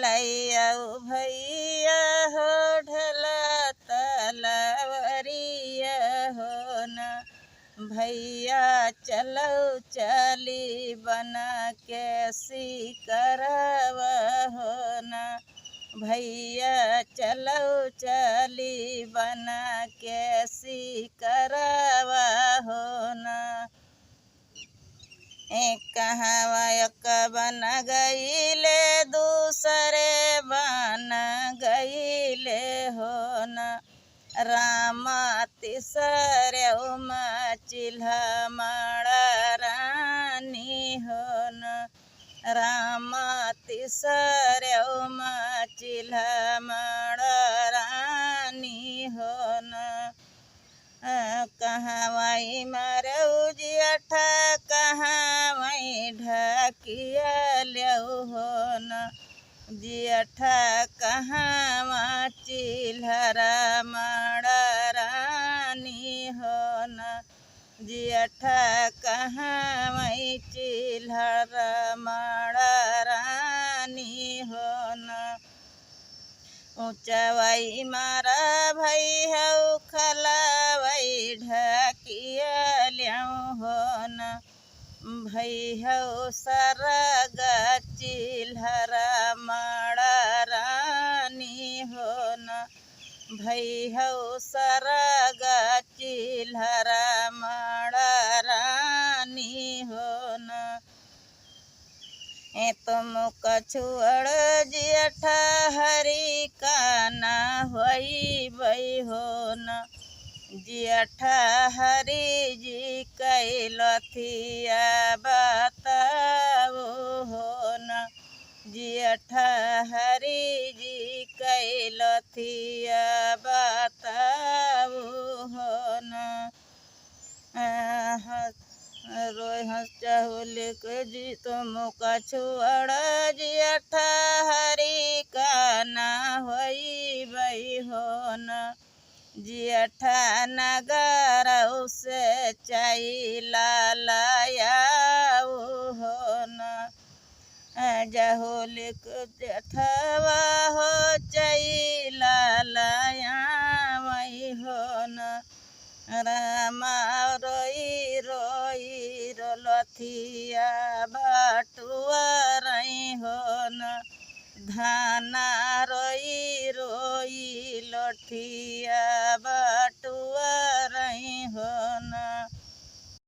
लैया भैया हो ढला तलवरिया हो न भैया चलो चली बना के सिकरवा हो न भैया चलो चली बना के सिकरवा हो न एक कहवा एक बन गईले दूसरे बन गईले हो न राम तीसरे चिल्हा माड़ा रानी हो न राम तीसरे चिल्हा माड़ा रानी हो न कहाँ वही मरऊ जियठा कहाँ वही ढकिया लेऊ हो न जियठा कहाँ चिल्हरा माड़ा रानी हो न जियठा कहाँ वही चिल्हरा माड़ा रानी हो न ऊँचवाई मारा भई हऊ खलावई ढकिया ल्याऊ हो न भई हऊ सरग चिल्हरा माड़ा रानी हो न भई हऊ सरग चिल्हरा माड़ा रानी हो न तुम कछुअड़ जियठा हरी काना होई बई हो न जियठा हरी जी कैलथिया बताओ हो न जियठा हरी जी कैलथिया बताओ हो न रोय हंसहुलिक जी तुम कछुअड़ जियठा हरी काना होई बई हो न जियठा नगर उसे चैला लायाऊ हो न जहुलिक जेठवा हो चैला लायावई हो न रामा रोई रोई रोलथिया बटुअरई हो न धाना रोई रोई लोठिया बटुअर